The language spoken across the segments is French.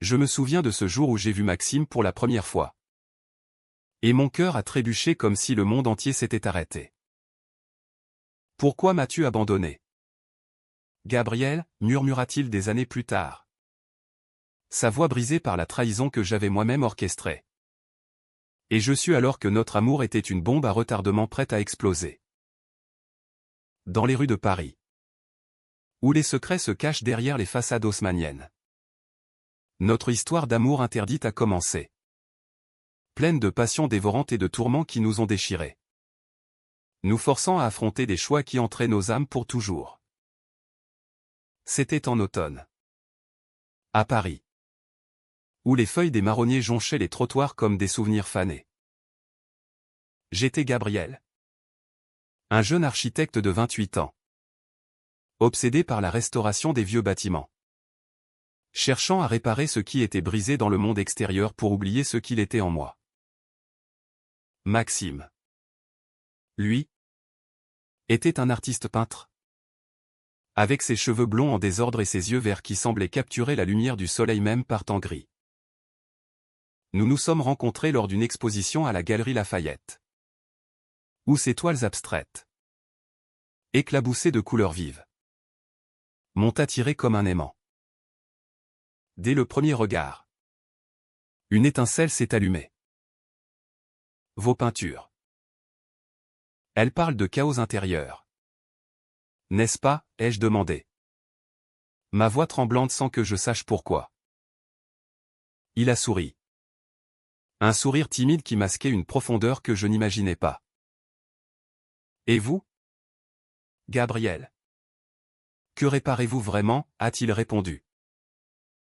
Je me souviens de ce jour où j'ai vu Maxime pour la première fois. Et mon cœur a trébuché comme si le monde entier s'était arrêté. Pourquoi m'as-tu abandonné? Gabriel, murmura-t-il des années plus tard. Sa voix brisée par la trahison que j'avais moi-même orchestrée. Et je sus alors que notre amour était une bombe à retardement prête à exploser. Dans les rues de Paris. Où les secrets se cachent derrière les façades haussmanniennes. Notre histoire d'amour interdite a commencé. Pleine de passions dévorantes et de tourments qui nous ont déchirés. Nous forçant à affronter des choix qui entraient nos âmes pour toujours. C'était en automne. À Paris. Où les feuilles des marronniers jonchaient les trottoirs comme des souvenirs fanés. J'étais Gabriel. Un jeune architecte de 28 ans. Obsédé par la restauration des vieux bâtiments. Cherchant à réparer ce qui était brisé dans le monde extérieur pour oublier ce qu'il était en moi. Maxime. Lui. Était un artiste peintre. Avec ses cheveux blonds en désordre et ses yeux verts qui semblaient capturer la lumière du soleil même par temps gris. Nous nous sommes rencontrés lors d'une exposition à la Galerie Lafayette. Où ses toiles abstraites, éclaboussées de couleurs vives, m'ont attiré comme un aimant. Dès le premier regard, une étincelle s'est allumée. Vos peintures. Elles parlent de chaos intérieur. N'est-ce pas, ai-je demandé. Ma voix tremblante sans que je sache pourquoi. Il a souri. Un sourire timide qui masquait une profondeur que je n'imaginais pas. Et vous? Gabriel. Que réparez-vous vraiment, a-t-il répondu.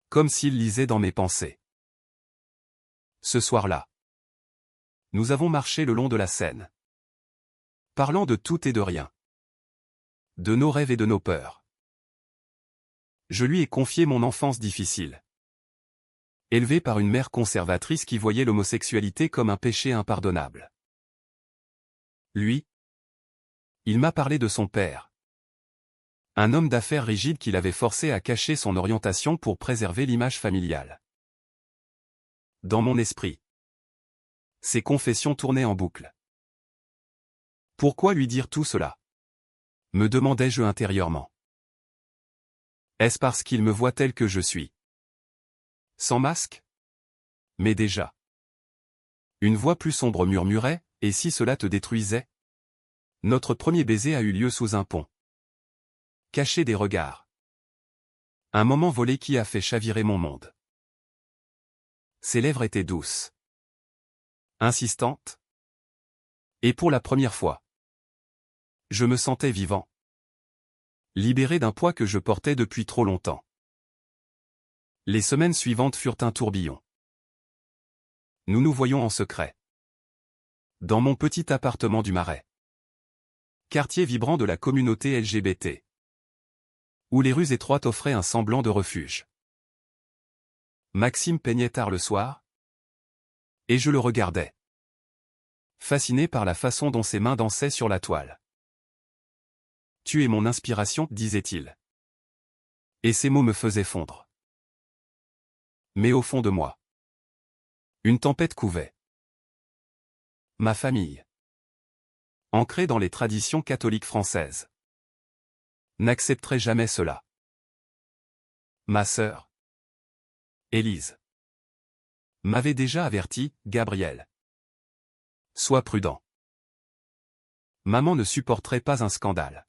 Comme s'il lisait dans mes pensées. Ce soir-là. Nous avons marché le long de la Seine. Parlant de tout et de rien. De nos rêves et de nos peurs. Je lui ai confié mon enfance difficile. Élevé par une mère conservatrice qui voyait l'homosexualité comme un péché impardonnable. Lui. Il m'a parlé de son père. Un homme d'affaires rigide qui l'avait forcé à cacher son orientation pour préserver l'image familiale. Dans mon esprit. Ses confessions tournaient en boucle. Pourquoi lui dire tout cela? Me demandais-je intérieurement. Est-ce parce qu'il me voit tel que je suis? Sans masque? Mais déjà. Une voix plus sombre murmurait, et si cela te détruisait? Notre premier baiser a eu lieu sous un pont. Caché des regards. Un moment volé qui a fait chavirer mon monde. Ses lèvres étaient douces. Insistantes. Et pour la première fois. Je me sentais vivant. Libéré d'un poids que je portais depuis trop longtemps. Les semaines suivantes furent un tourbillon. Nous nous voyions en secret. Dans mon petit appartement du Marais. Quartier vibrant de la communauté LGBT. Où les rues étroites offraient un semblant de refuge. Maxime peignait tard le soir. Et je le regardais. Fasciné par la façon dont ses mains dansaient sur la toile. Tu es mon inspiration, disait-il. Et ces mots me faisaient fondre. Mais au fond de moi. Une tempête couvait. Ma famille. Ancrée dans les traditions catholiques françaises. N'accepterait jamais cela. Ma sœur. Élise. M'avait déjà averti, Gabriel. Sois prudent. Maman ne supporterait pas un scandale.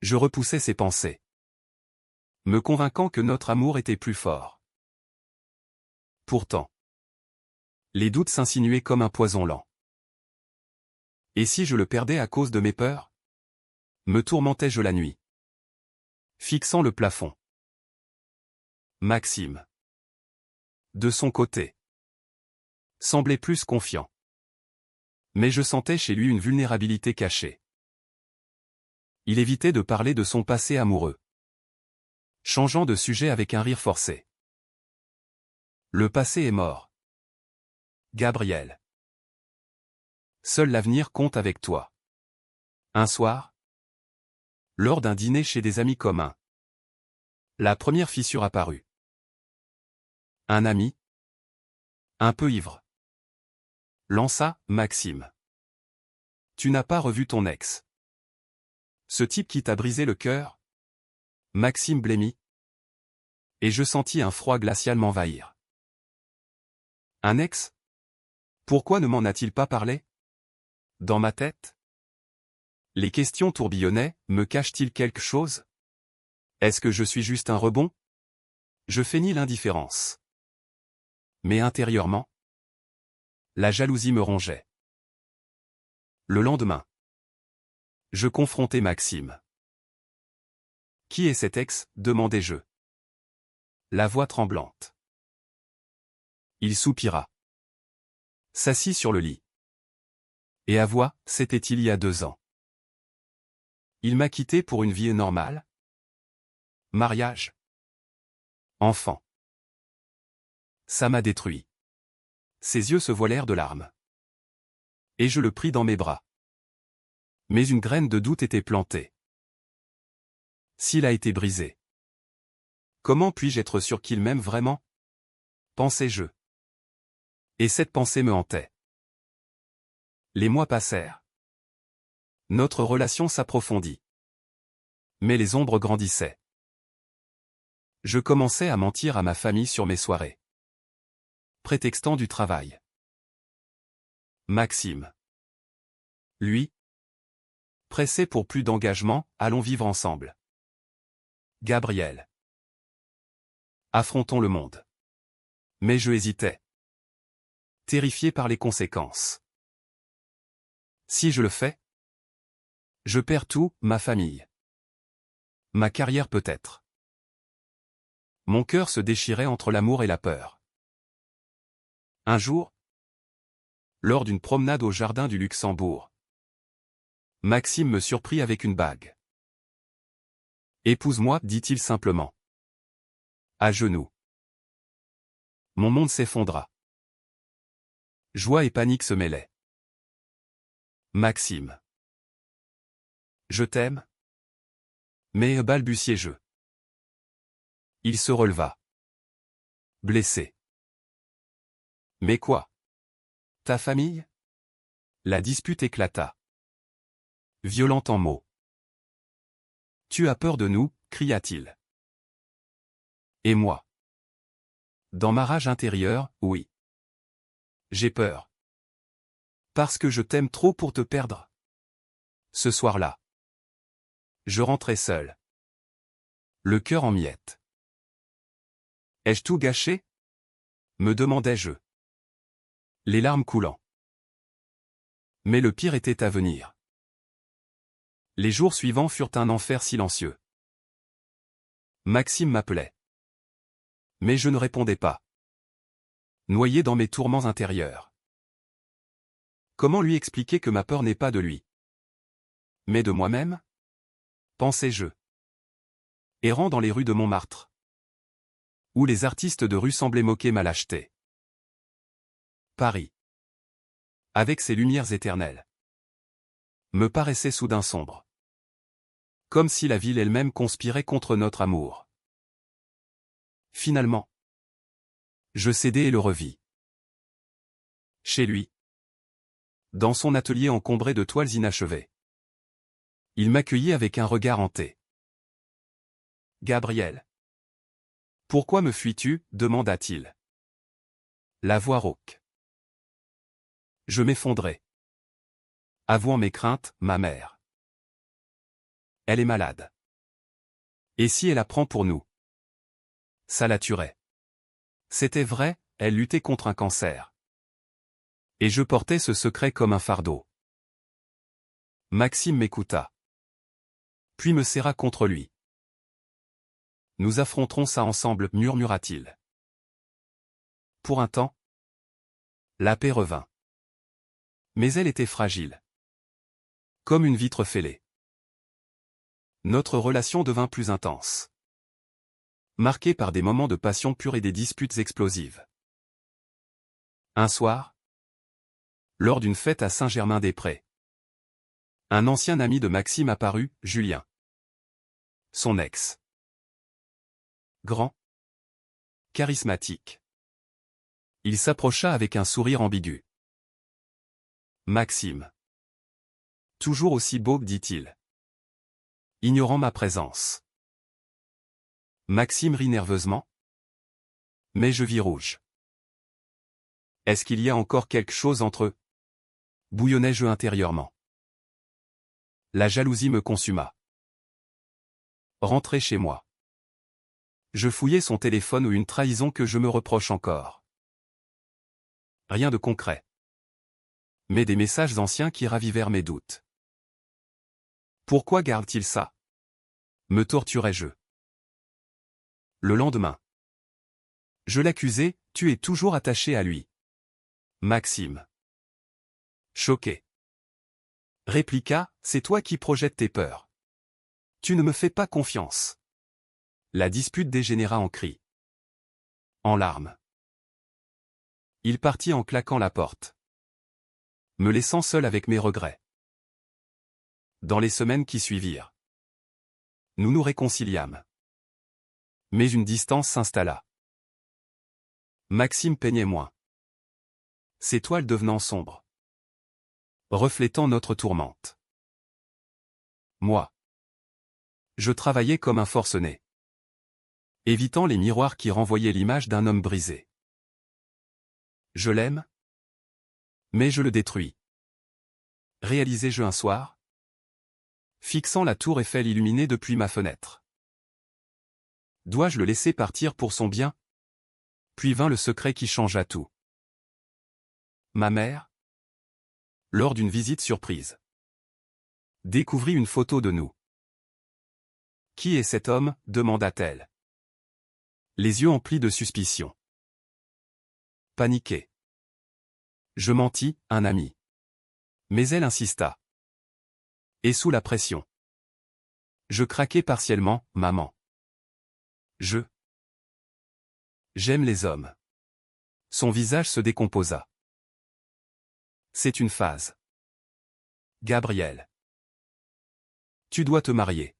Je repoussais ses pensées. Me convainquant que notre amour était plus fort. Pourtant. Les doutes s'insinuaient comme un poison lent. Et si je le perdais à cause de mes peurs? Me tourmentais-je la nuit. Fixant le plafond. Maxime. De son côté. Semblait plus confiant. Mais je sentais chez lui une vulnérabilité cachée. Il évitait de parler de son passé amoureux. Changeant de sujet avec un rire forcé. Le passé est mort. Gabriel. Seul l'avenir compte avec toi. Un soir. Lors d'un dîner chez des amis communs. La première fissure apparut. Un ami. Un peu ivre. Lança Maxime. Tu n'as pas revu ton ex. Ce type qui t'a brisé le cœur? Maxime blêmit. Et je sentis un froid glacial m'envahir. Un ex? Pourquoi ne m'en a-t-il pas parlé? Dans ma tête? Les questions tourbillonnaient, me cache-t-il quelque chose? Est-ce que je suis juste un rebond? Je feignis l'indifférence. Mais intérieurement, la jalousie me rongeait. Le lendemain, je confrontai Maxime. Qui est cet ex? Demandai-je. La voix tremblante. Il soupira. S'assit sur le lit. Et avoua, c'était il y a 2 ans. Il m'a quitté pour une vie normale. Mariage. Enfant. Ça m'a détruit. Ses yeux se voilèrent de larmes. Et je le pris dans mes bras. Mais une graine de doute était plantée. S'il a été brisé, comment puis-je être sûr qu'il m'aime vraiment? Pensais-je. Et cette pensée me hantait. Les mois passèrent. Notre relation s'approfondit. Mais les ombres grandissaient. Je commençais à mentir à ma famille sur mes soirées, prétextant du travail. Maxime. Lui. Pressé pour plus d'engagement, allons vivre ensemble. Gabriel. Affrontons le monde. Mais je hésitais. Terrifié par les conséquences. Si je le fais, je perds tout, ma famille. Ma carrière peut-être. Mon cœur se déchirait entre l'amour et la peur. Un jour, lors d'une promenade au jardin du Luxembourg, Maxime me surprit avec une bague. Épouse-moi, dit-il simplement. À genoux. Mon monde s'effondra. Joie et panique se mêlaient. Maxime. Je t'aime? Mais balbutiai-je. Il se releva. Blessé. Mais quoi? Ta famille? La dispute éclata. Violente en mots. Tu as peur de nous, cria-t-il. Et moi? Dans ma rage intérieure, oui. J'ai peur. Parce que je t'aime trop pour te perdre. Ce soir-là, je rentrais seul. Le cœur en miettes. Ai-je tout gâché? Me demandais-je. Les larmes coulant. Mais le pire était à venir. Les jours suivants furent un enfer silencieux. Maxime m'appelait. Mais je ne répondais pas. Noyé dans mes tourments intérieurs. Comment lui expliquer que ma peur n'est pas de lui, mais de moi-même? Pensais-je. Errant dans les rues de Montmartre, où les artistes de rue semblaient moquer ma lâcheté. Paris, avec ses lumières éternelles, me paraissait soudain sombre. Comme si la ville elle-même conspirait contre notre amour. Finalement, je cédai et le revis. Chez lui. Dans son atelier encombré de toiles inachevées. Il m'accueillit avec un regard hanté. Gabriel. Pourquoi me fuis-tu? Demanda-t-il. La voix rauque. Je m'effondrai. Avouant mes craintes, ma mère. Elle est malade. Et si elle apprend pour nous? Ça la tuerait. C'était vrai, elle luttait contre un cancer. Et je portais ce secret comme un fardeau. Maxime m'écouta. Puis me serra contre lui. Nous affronterons ça ensemble, murmura-t-il. Pour un temps, la paix revint. Mais elle était fragile. Comme une vitre fêlée. Notre relation devint plus intense. Marquée par des moments de passion pure et des disputes explosives. Un soir, lors d'une fête à Saint-Germain-des-Prés, un ancien ami de Maxime apparut, Julien. Son ex. Grand. Charismatique. Il s'approcha avec un sourire ambigu. Maxime. Toujours aussi beau, dit-il. Ignorant ma présence. Maxime rit nerveusement. Mais je vis rouge. Est-ce qu'il y a encore quelque chose entre eux? Bouillonnai-je intérieurement. La jalousie me consuma. Rentré chez moi. Je fouillai son téléphone ou une trahison que je me reproche encore. Rien de concret. Mais des messages anciens qui ravivèrent mes doutes. Pourquoi garde-t-il ça? Me torturais-je. Le lendemain. Je l'accusai, tu es toujours attaché à lui. Maxime. Choqué. Répliqua, c'est toi qui projettes tes peurs. Tu ne me fais pas confiance. La dispute dégénéra en cris. En larmes. Il partit en claquant la porte. Me laissant seul avec mes regrets. Dans les semaines qui suivirent. Nous nous réconciliâmes. Mais une distance s'installa. Maxime peignait moins. Ses toiles devenant sombres. Reflétant notre tourmente. Moi. Je travaillais comme un forcené. Évitant les miroirs qui renvoyaient l'image d'un homme brisé. Je l'aime. Mais je le détruis. Réalisai-je un soir? Fixant la tour Eiffel illuminée depuis ma fenêtre. Dois-je le laisser partir pour son bien? Puis vint le secret qui changea tout. Ma mère, lors d'une visite surprise, découvrit une photo de nous. Qui est cet homme? Demanda-t-elle. Les yeux emplis de suspicion. Paniqué. Je mentis, un ami. Mais elle insista. Et sous la pression. Je craquai partiellement, maman. J'aime les hommes. Son visage se décomposa. C'est une phase. Gabriel. Tu dois te marier.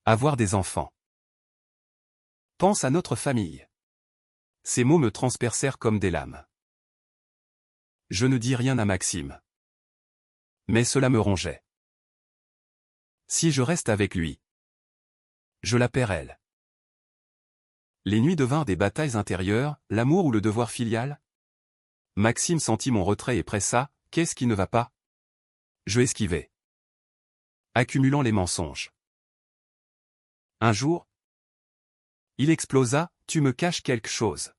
Avoir des enfants. Pense à notre famille. Ces mots me transpercèrent comme des lames. Je ne dis rien à Maxime. Mais cela me rongeait. Si je reste avec lui, je la perds elle. Les nuits devinrent des batailles intérieures, l'amour ou le devoir filial? Maxime sentit mon retrait et pressa, qu'est-ce qui ne va pas? Je esquivai. Accumulant les mensonges. Un jour, il explosa, tu me caches quelque chose.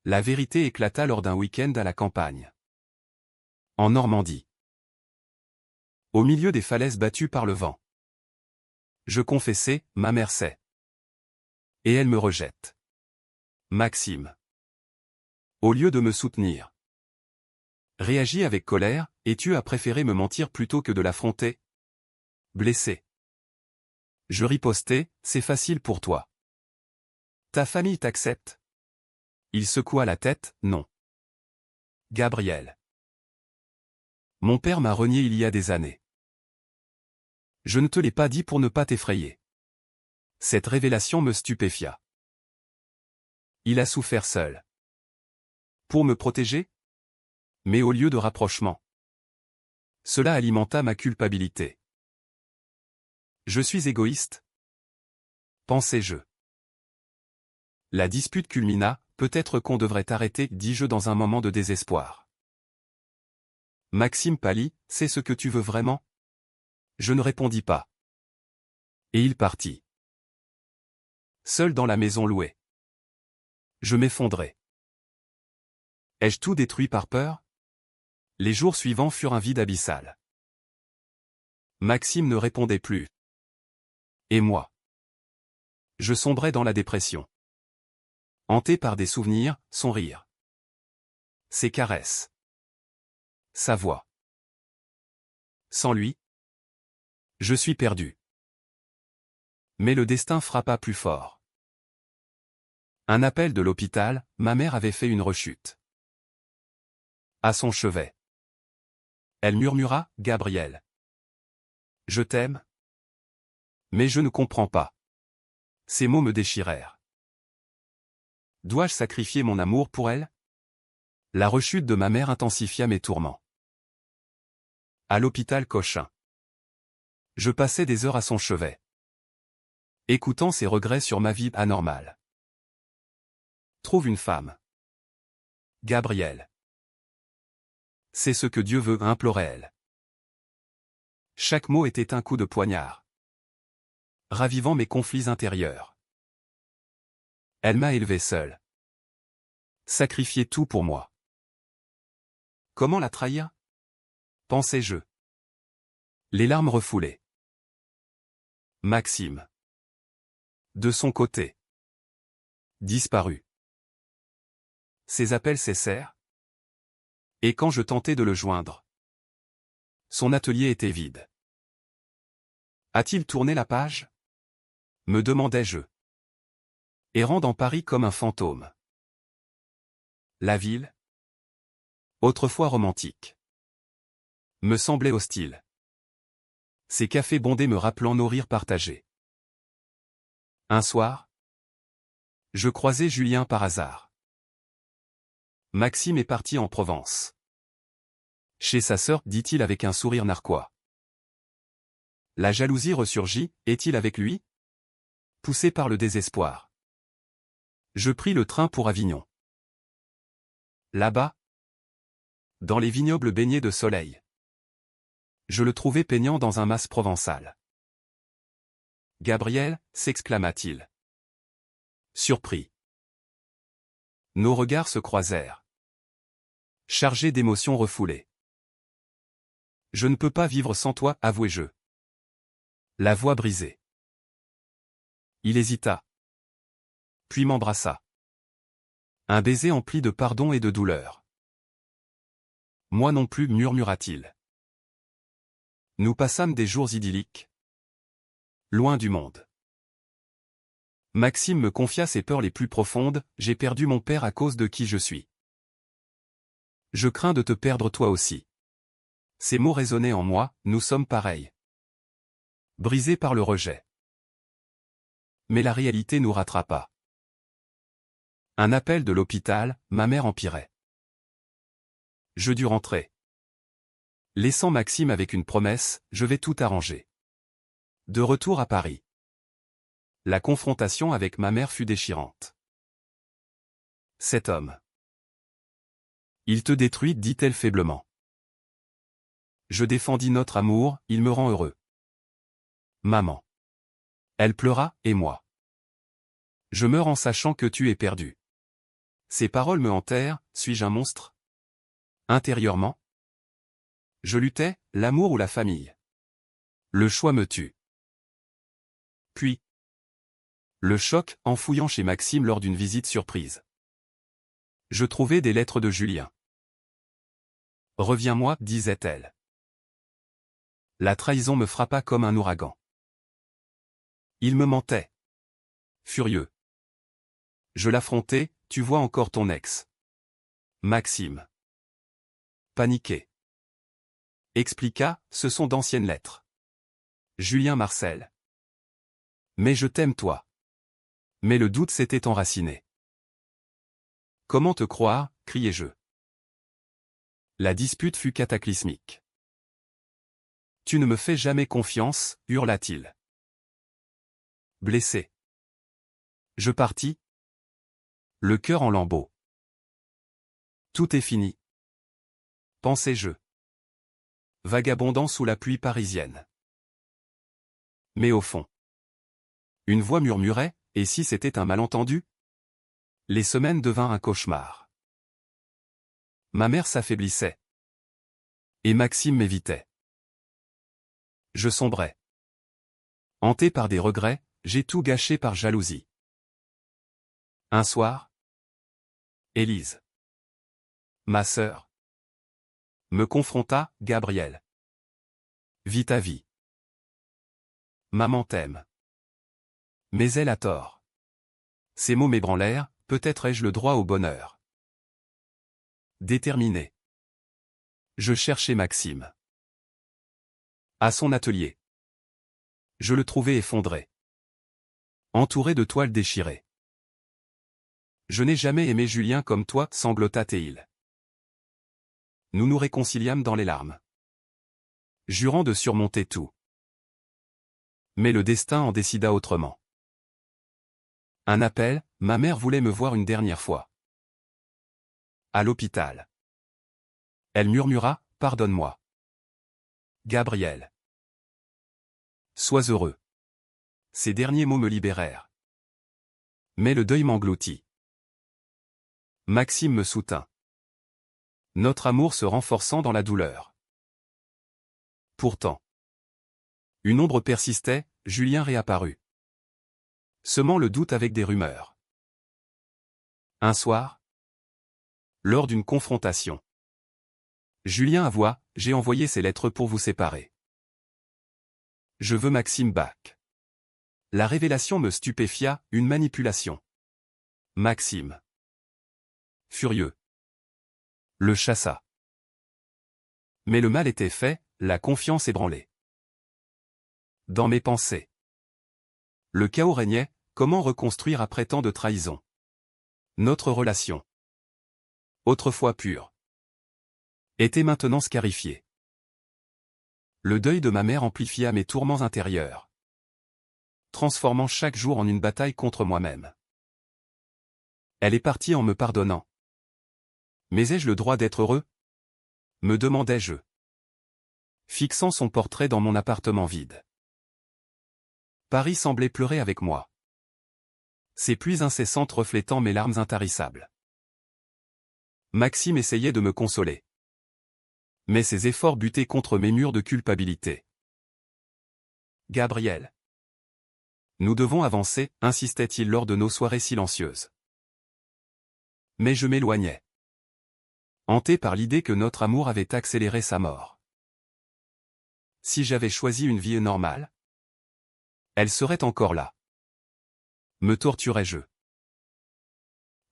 La vérité éclata lors d'un week-end à la campagne. En Normandie. Au milieu des falaises battues par le vent. Je confessai, ma mère sait. Et elle me rejette. Maxime. Au lieu de me soutenir. Réagis avec colère, et tu as préféré me mentir plutôt que de l'affronter. Blessé. Je ripostai, c'est facile pour toi. Ta famille t'accepte? Il secoua la tête, non. Gabriel. Mon père m'a renié il y a des années. Je ne te l'ai pas dit pour ne pas t'effrayer. Cette révélation me stupéfia. Il a souffert seul. Pour me protéger? Mais au lieu de rapprochement. Cela alimenta ma culpabilité. Je suis égoïste? Pensais-je. La dispute culmina, peut-être qu'on devrait arrêter, dis-je dans un moment de désespoir. Maxime pâlit, c'est ce que tu veux vraiment? Je ne répondis pas. Et il partit. Seul dans la maison louée. Je m'effondrai. Ai-je tout détruit par peur? Les jours suivants furent un vide abyssal. Maxime ne répondait plus. Et moi? Je sombrais dans la dépression. Hanté par des souvenirs, son rire. Ses caresses. Sa voix. Sans lui, je suis perdu. Mais le destin frappa plus fort. Un appel de l'hôpital, ma mère avait fait une rechute. À son chevet. Elle murmura, Gabriel. Je t'aime. Mais je ne comprends pas. Ces mots me déchirèrent. Dois-je sacrifier mon amour pour elle? La rechute de ma mère intensifia mes tourments. À l'hôpital Cochin. Je passais des heures à son chevet, écoutant ses regrets sur ma vie anormale. Trouve une femme. Gabrielle. C'est ce que Dieu veut, implorait elle. Chaque mot était un coup de poignard, ravivant mes conflits intérieurs. Elle m'a élevé seule. Sacrifié tout pour moi. Comment la trahir? Pensais-je. Les larmes refoulées. Maxime. De son côté. Disparu. Ses appels cessèrent. Et quand je tentais de le joindre, son atelier était vide. A-t-il tourné la page? Me demandais-je. Errant dans Paris comme un fantôme. La ville, autrefois romantique, me semblait hostile. Ces cafés bondés me rappelant nos rires partagés. Un soir, je croisai Julien par hasard. Maxime est parti en Provence. Chez sa sœur, dit-il avec un sourire narquois. La jalousie ressurgit, est-il avec lui? Poussé par le désespoir. Je pris le train pour Avignon. Là-bas, dans les vignobles baignés de soleil, je le trouvai peignant dans un mas provençal. Gabrielle, s'exclama-t-il. Surpris. Nos regards se croisèrent, chargés d'émotions refoulées. Je ne peux pas vivre sans toi, avouai-je. La voix brisée. Il hésita, puis m'embrassa. Un baiser empli de pardon et de douleur. Moi non plus, murmura-t-il. Nous passâmes des jours idylliques, loin du monde. Maxime me confia ses peurs les plus profondes, j'ai perdu mon père à cause de qui je suis. Je crains de te perdre toi aussi. Ces mots résonnaient en moi, nous sommes pareils. Brisés par le rejet. Mais la réalité nous rattrapa. Un appel de l'hôpital, ma mère empirait. Je dus rentrer. Laissant Maxime avec une promesse, je vais tout arranger. De retour à Paris. La confrontation avec ma mère fut déchirante. Cet homme. Il te détruit, dit-elle faiblement. Je défendis notre amour, il me rend heureux. Maman. Elle pleura, et moi. Je meurs en sachant que tu es perdu. Ces paroles me hantèrent, suis-je un monstre? Intérieurement. Je luttais, l'amour ou la famille. Le choix me tue. Puis. Le choc, en fouillant chez Maxime lors d'une visite surprise. Je trouvai des lettres de Julien. Reviens-moi, disait-elle. La trahison me frappa comme un ouragan. Il me mentait. Furieux. Je l'affrontai, tu vois encore ton ex. Maxime. Paniqué. Expliqua, ce sont d'anciennes lettres. Julien Marcel. Mais je t'aime toi. Mais le doute s'était enraciné. Comment te croire, criai-je. La dispute fut cataclysmique. Tu ne me fais jamais confiance, hurla-t-il. Blessé. Je partis. Le cœur en lambeaux. Tout est fini. Pensais-je. Vagabondant sous la pluie parisienne. Mais au fond. Une voix murmurait, et si c'était un malentendu? Les semaines devinrent un cauchemar. Ma mère s'affaiblissait. Et Maxime m'évitait. Je sombrais. Hanté par des regrets, j'ai tout gâché par jalousie. Un soir, Élise, ma sœur, me confronta, Gabrielle. Vis ta vie. Maman t'aime. Mais elle a tort. Ces mots m'ébranlèrent, peut-être ai-je le droit au bonheur. Déterminé. Je cherchais Maxime. À son atelier. Je le trouvai effondré. Entouré de toiles déchirées. Je n'ai jamais aimé Julien comme toi, sanglota Théil. Nous nous réconciliâmes dans les larmes, jurant de surmonter tout. Mais le destin en décida autrement. Un appel, ma mère voulait me voir une dernière fois. À l'hôpital. Elle murmura, « Pardonne-moi. Gabriel. Sois heureux. » Ces derniers mots me libérèrent. Mais le deuil m'engloutit. Maxime me soutint. Notre amour se renforçant dans la douleur. Pourtant, une ombre persistait, Julien réapparut, semant le doute avec des rumeurs. Un soir, lors d'une confrontation, Julien avoua, « J'ai envoyé ces lettres pour vous séparer. Je veux Maxime back. » La révélation me stupéfia, une manipulation. Maxime, furieux, le chassa. Mais le mal était fait, la confiance ébranlée. Dans mes pensées, le chaos régnait, comment reconstruire après tant de trahison notre relation, autrefois pure, était maintenant scarifiée. Le deuil de ma mère amplifia mes tourments intérieurs, transformant chaque jour en une bataille contre moi-même. Elle est partie en me pardonnant. Mais ai-je le droit d'être heureux? Me demandai-je, fixant son portrait dans mon appartement vide. Paris semblait pleurer avec moi, ses pluies incessantes reflétant mes larmes intarissables. Maxime essayait de me consoler. Mais ses efforts butaient contre mes murs de culpabilité. Gabriel. Nous devons avancer, insistait-il lors de nos soirées silencieuses. Mais je m'éloignais, hanté par l'idée que notre amour avait accéléré sa mort. Si j'avais choisi une vie normale, elle serait encore là. Me torturais-je?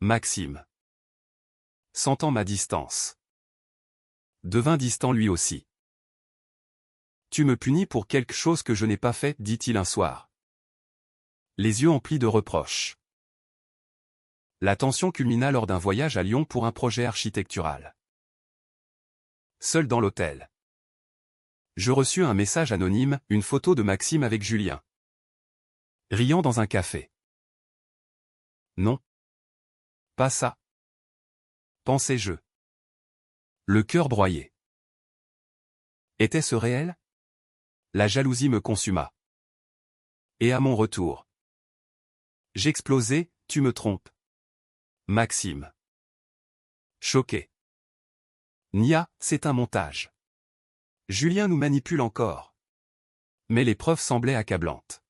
Maxime, sentant ma distance, devint distant lui aussi. Tu me punis pour quelque chose que je n'ai pas fait, dit-il un soir, les yeux emplis de reproches. La tension culmina lors d'un voyage à Lyon pour un projet architectural. Seul dans l'hôtel, je reçus un message anonyme, une photo de Maxime avec Julien, riant dans un café. Non. Pas ça. Pensais-je. Le cœur broyé. Était-ce réel? La jalousie me consuma. Et à mon retour, j'explosai, tu me trompes. Maxime. Choqué. Nia, c'est un montage. Julien nous manipule encore. Mais les preuves semblaient accablantes.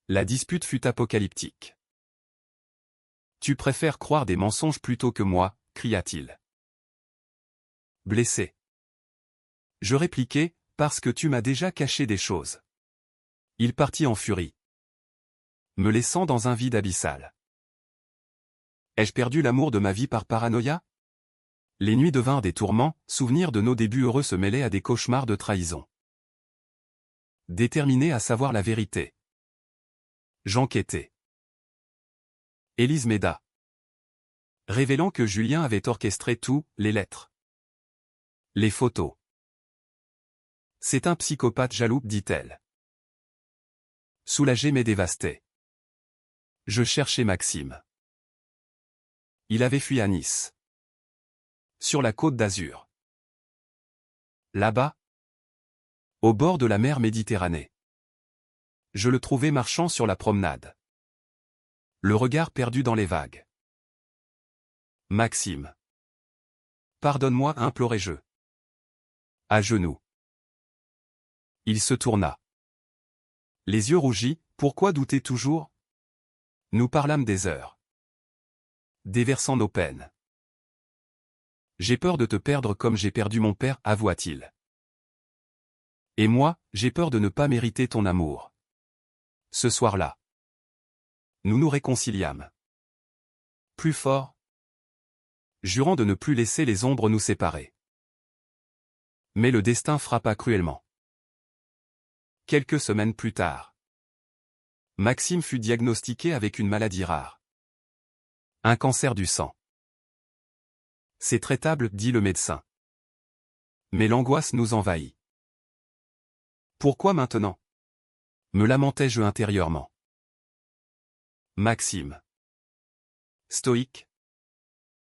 La dispute fut apocalyptique. Tu préfères croire des mensonges plutôt que moi, cria-t-il. Blessé. Je répliquai, parce que tu m'as déjà caché des choses. Il partit en furie, me laissant dans un vide abyssal. Ai-je perdu l'amour de ma vie par paranoïa? Les nuits devinrent des tourments, souvenirs de nos débuts heureux se mêlaient à des cauchemars de trahison. Déterminé à savoir la vérité, j'enquêtai. Élise m'aida, révélant que Julien avait orchestré tout, les lettres, les photos. C'est un psychopathe jaloux, dit-elle. Soulagé mais dévasté. Je cherchais Maxime. Il avait fui à Nice, sur la côte d'Azur. Là-bas, au bord de la mer Méditerranée, je le trouvais marchant sur la promenade, le regard perdu dans les vagues. Maxime. Pardonne-moi, implorai-je. À genoux. Il se tourna. Les yeux rougis, pourquoi douter toujours? Nous parlâmes des heures, déversant nos peines. J'ai peur de te perdre comme j'ai perdu mon père, avoua-t-il. Et moi, j'ai peur de ne pas mériter ton amour. Ce soir-là, nous nous réconciliâmes. Plus fort, jurant de ne plus laisser les ombres nous séparer. Mais le destin frappa cruellement. Quelques semaines plus tard, Maxime fut diagnostiqué avec une maladie rare. Un cancer du sang. C'est traitable, dit le médecin. Mais l'angoisse nous envahit. Pourquoi maintenant? Me lamentais-je intérieurement. Maxime. Stoïque.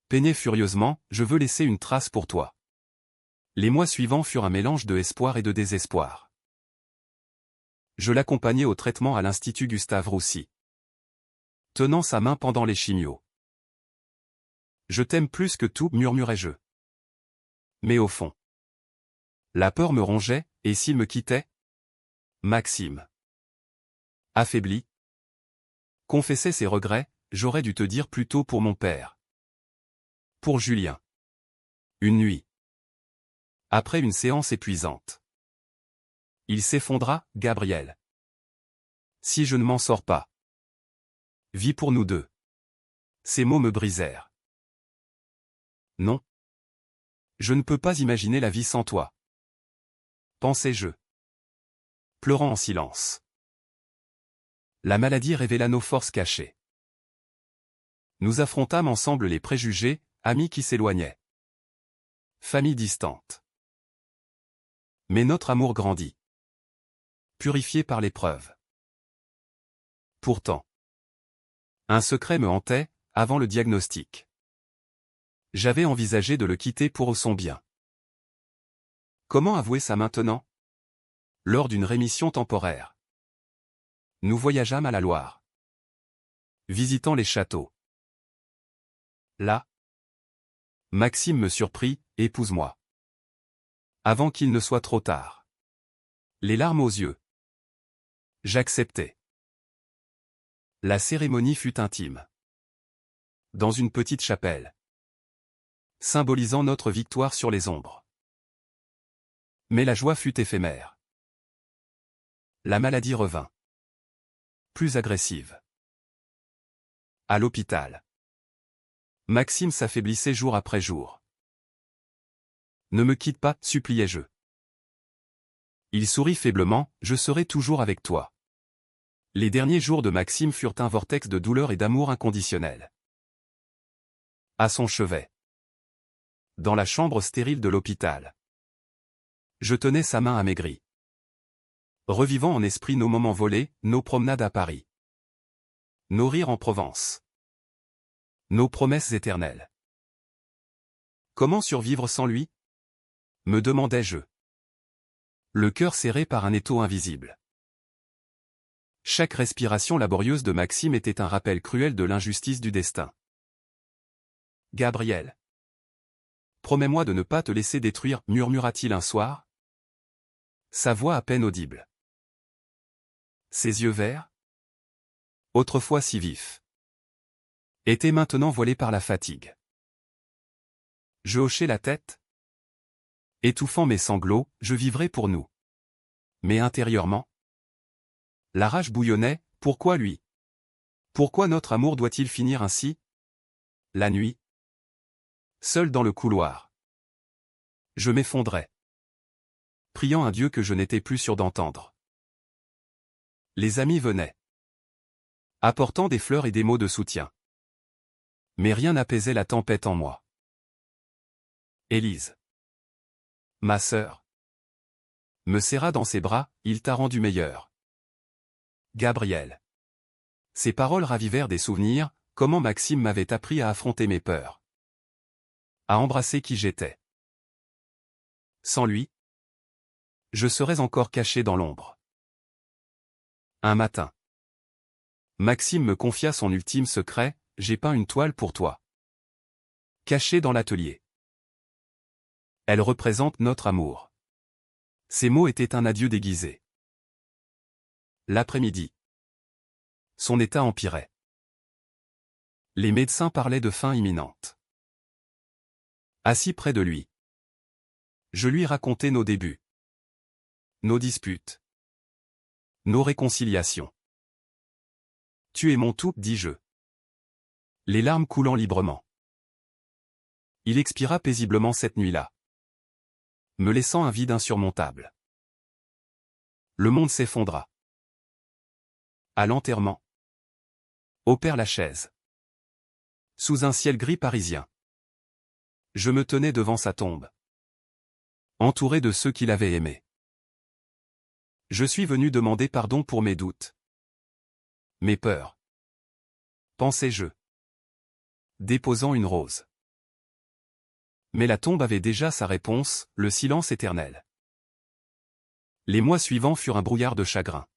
Peinais furieusement, je veux laisser une trace pour toi. Les mois suivants furent un mélange de espoir et de désespoir. Je l'accompagnai au traitement à l'Institut Gustave-Roussy. Tenant sa main pendant les chimios. Je t'aime plus que tout, murmurai-je. Mais au fond. La peur me rongeait, et s'il me quittait? Maxime. Affaibli. Confessait ses regrets, j'aurais dû te dire plus tôt pour mon père. Pour Julien. Une nuit. Après une séance épuisante. Il s'effondra, Gabriel. Si je ne m'en sors pas. Vie pour nous deux. Ces mots me brisèrent. Non. Je ne peux pas imaginer la vie sans toi. Pensais-je. Pleurant en silence. La maladie révéla nos forces cachées. Nous affrontâmes ensemble les préjugés, amis qui s'éloignaient. Famille distante. Mais notre amour grandit. Purifié par l'épreuve. Pourtant. Un secret me hantait, avant le diagnostic. J'avais envisagé de le quitter pour son bien. Comment avouer ça maintenant? Lors d'une rémission temporaire. Nous voyageâmes à la Loire. Visitant les châteaux. Là. Maxime me surprit, épouse-moi. Avant qu'il ne soit trop tard. Les larmes aux yeux. J'acceptai. La cérémonie fut intime. Dans une petite chapelle. Symbolisant notre victoire sur les ombres. Mais la joie fut éphémère. La maladie revint. Plus agressive. À l'hôpital. Maxime s'affaiblissait jour après jour. Ne me quitte pas, suppliai-je. Il sourit faiblement, je serai toujours avec toi. Les derniers jours de Maxime furent un vortex de douleur et d'amour inconditionnel. À son chevet. Dans la chambre stérile de l'hôpital. Je tenais sa main amaigrie. Revivant en esprit nos moments volés, nos promenades à Paris. Nos rires en Provence. Nos promesses éternelles. Comment survivre sans lui? Me demandais-je. Le cœur serré par un étau invisible. Chaque respiration laborieuse de Maxime était un rappel cruel de l'injustice du destin. Gabriel. Promets-moi de ne pas te laisser détruire, murmura-t-il un soir. Sa voix à peine audible. Ses yeux verts, autrefois si vifs, étaient maintenant voilés par la fatigue. Je hochai la tête. Étouffant mes sanglots, je vivrai pour nous. Mais intérieurement, la rage bouillonnait, pourquoi lui? Pourquoi notre amour doit-il finir ainsi? La nuit. Seul dans le couloir. Je m'effondrais. Priant un Dieu que je n'étais plus sûr d'entendre. Les amis venaient. Apportant des fleurs et des mots de soutien. Mais rien n'apaisait la tempête en moi. Élise. Ma sœur. Me serra dans ses bras, il t'a rendu meilleur. Gabriel. Ces paroles ravivèrent des souvenirs, comment Maxime m'avait appris à affronter mes peurs. À embrasser qui j'étais. Sans lui, je serais encore caché dans l'ombre. Un matin. Maxime me confia son ultime secret, j'ai peint une toile pour toi. Cachée dans l'atelier. Elle représente notre amour. Ces mots étaient un adieu déguisé. L'après-midi. Son état empirait. Les médecins parlaient de fin imminente. Assis près de lui. Je lui racontais nos débuts. Nos disputes. Nos réconciliations. Tu es mon tout, dis-je. Les larmes coulant librement. Il expira paisiblement cette nuit-là. Me laissant un vide insurmontable. Le monde s'effondra. À l'enterrement. Au Père-Lachaise. Sous un ciel gris parisien. Je me tenais devant sa tombe. Entouré de ceux qui l'avaient aimé. Je suis venu demander pardon pour mes doutes. Mes peurs. Pensais-je. Déposant une rose. Mais la tombe avait déjà sa réponse, le silence éternel. Les mois suivants furent un brouillard de chagrin.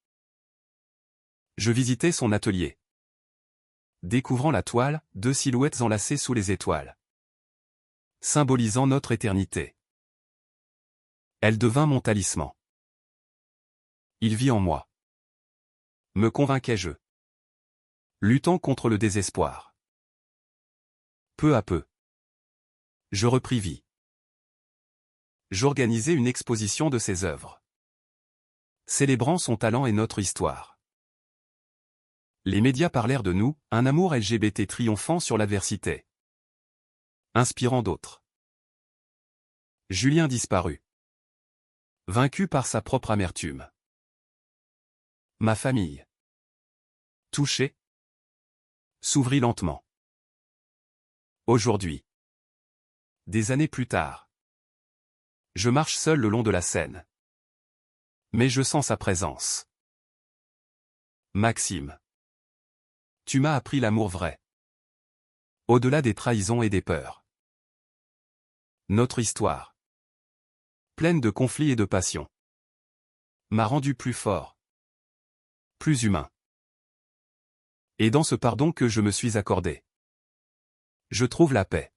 Je visitais son atelier. Découvrant la toile, 2 silhouettes enlacées sous les étoiles. Symbolisant notre éternité. Elle devint mon talisman. Il vit en moi. Me convainquais-je. Luttant contre le désespoir. Peu à peu. Je repris vie. J'organisai une exposition de ses œuvres. Célébrant son talent et notre histoire. Les médias parlèrent de nous, un amour LGBT triomphant sur l'adversité. Inspirant d'autres. Julien disparut. Vaincu par sa propre amertume. Ma famille. Touchée. S'ouvrit lentement. Aujourd'hui. Des années plus tard. Je marche seul le long de la Seine. Mais je sens sa présence. Maxime. Tu m'as appris l'amour vrai. Au-delà des trahisons et des peurs. Notre histoire. Pleine de conflits et de passions. M'a rendu plus fort. Plus humain. Et dans ce pardon que je me suis accordé, je trouve la paix.